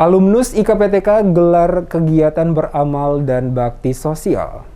Alumnus IKPTK gelar kegiatan beramal dan bakti sosial.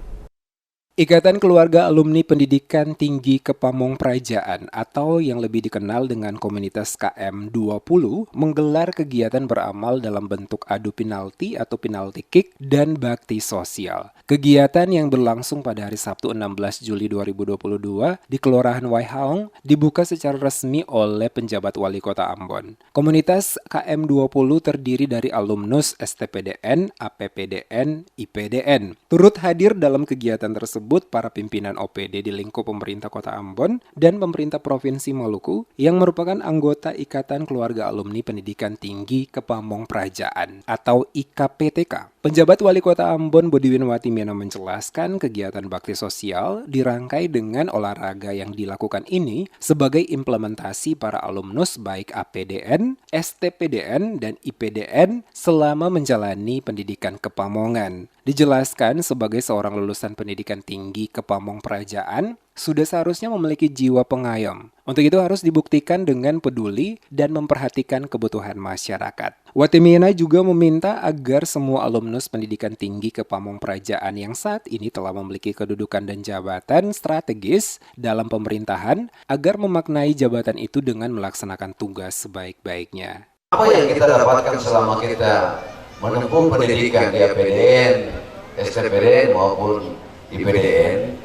Ikatan Keluarga Alumni Pendidikan Tinggi Kepamong Prajaan atau yang lebih dikenal dengan komunitas KM20 menggelar kegiatan beramal dalam bentuk adu penalti atau penalti kick dan bakti sosial. Kegiatan yang berlangsung pada hari Sabtu 16 Juli 2022 di Kelurahan Waihaong dibuka secara resmi oleh penjabat Wali Kota Ambon. Komunitas KM20 terdiri dari alumnus STPDN, APPDN, IPDN. Turut hadir dalam kegiatan tersebut para pimpinan OPD di lingkup pemerintah Kota Ambon dan pemerintah Provinsi Maluku yang merupakan anggota Ikatan Keluarga Alumni Pendidikan Tinggi Kepamong Prajaan atau IKPTK. Penjabat Wali Kota Ambon Bodiwinwati Mena menjelaskan kegiatan bakti sosial dirangkai dengan olahraga yang dilakukan ini sebagai implementasi para alumnus baik APDN, STPDN, dan IPDN selama menjalani pendidikan Kepamongan. Dijelaskan sebagai seorang lulusan pendidikan tinggi Kepamong Prajaan, sudah seharusnya memiliki jiwa pengayom. Untuk itu harus dibuktikan dengan peduli dan memperhatikan kebutuhan masyarakat. Watimena juga meminta agar semua alumnus pendidikan tinggi Kepamong Prajaan yang saat ini telah memiliki kedudukan dan jabatan strategis dalam pemerintahan agar memaknai jabatan itu dengan melaksanakan tugas sebaik-baiknya. Apa yang kita dapatkan selama kita menempuh pendidikan di APDN, STPDN maupun IPDN,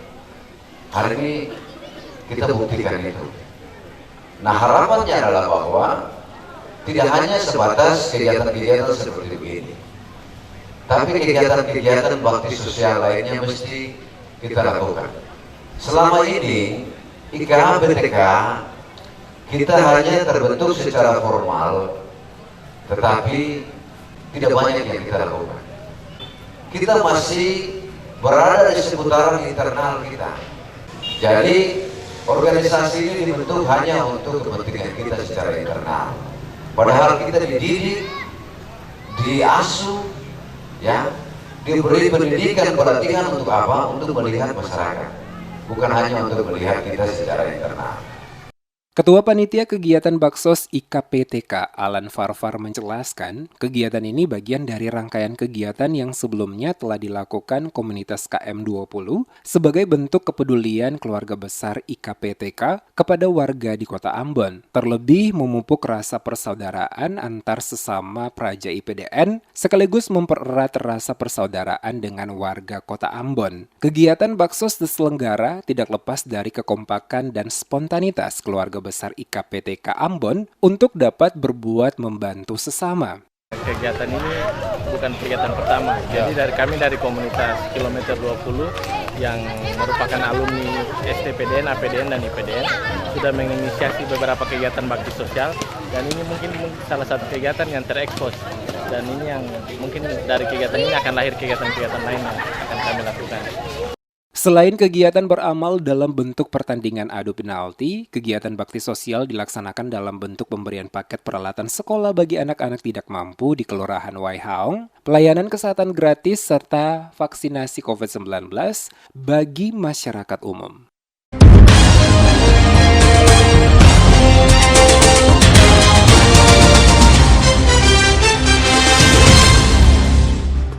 hari ini kita buktikan itu. Nah, harapannya adalah bahwa tidak hanya sebatas kegiatan-kegiatan seperti begini, tapi kegiatan-kegiatan bakti sosial lainnya mesti kita lakukan. Selama ini IKPTK kita hanya terbentuk secara formal, tetapi tidak banyak yang kita lakukan. Kita masih berada di seputaran internal kita. Jadi organisasi ini dibentuk hanya untuk kepentingan kita secara internal. Padahal kita dididik, diasuh, ya, diberi pendidikan pelatihan untuk apa? Untuk melihat masyarakat, bukan hanya untuk melihat kita secara internal. Ketua Panitia Kegiatan Baksos IKPTK Alan Farfar menjelaskan, kegiatan ini bagian dari rangkaian kegiatan yang sebelumnya telah dilakukan komunitas KM20 sebagai bentuk kepedulian keluarga besar IKPTK kepada warga di Kota Ambon, terlebih memupuk rasa persaudaraan antar sesama praja IPDN sekaligus mempererat rasa persaudaraan dengan warga Kota Ambon. Kegiatan Baksos diselenggara tidak lepas dari kekompakan dan spontanitas keluarga besar IKPTK Ambon untuk dapat berbuat membantu sesama. Kegiatan ini bukan kegiatan pertama. Jadi kami dari komunitas Kilometer 20 yang merupakan alumni STPDN, APDN, dan IPDN sudah menginisiasi beberapa kegiatan bakti sosial, dan ini mungkin salah satu kegiatan yang terekspos, dan ini yang mungkin dari kegiatan ini akan lahir kegiatan-kegiatan lain yang akan kami lakukan. Selain kegiatan beramal dalam bentuk pertandingan adu penalti, kegiatan bakti sosial dilaksanakan dalam bentuk pemberian paket peralatan sekolah bagi anak-anak tidak mampu di Kelurahan Waihaong, pelayanan kesehatan gratis, serta vaksinasi COVID-19 bagi masyarakat umum.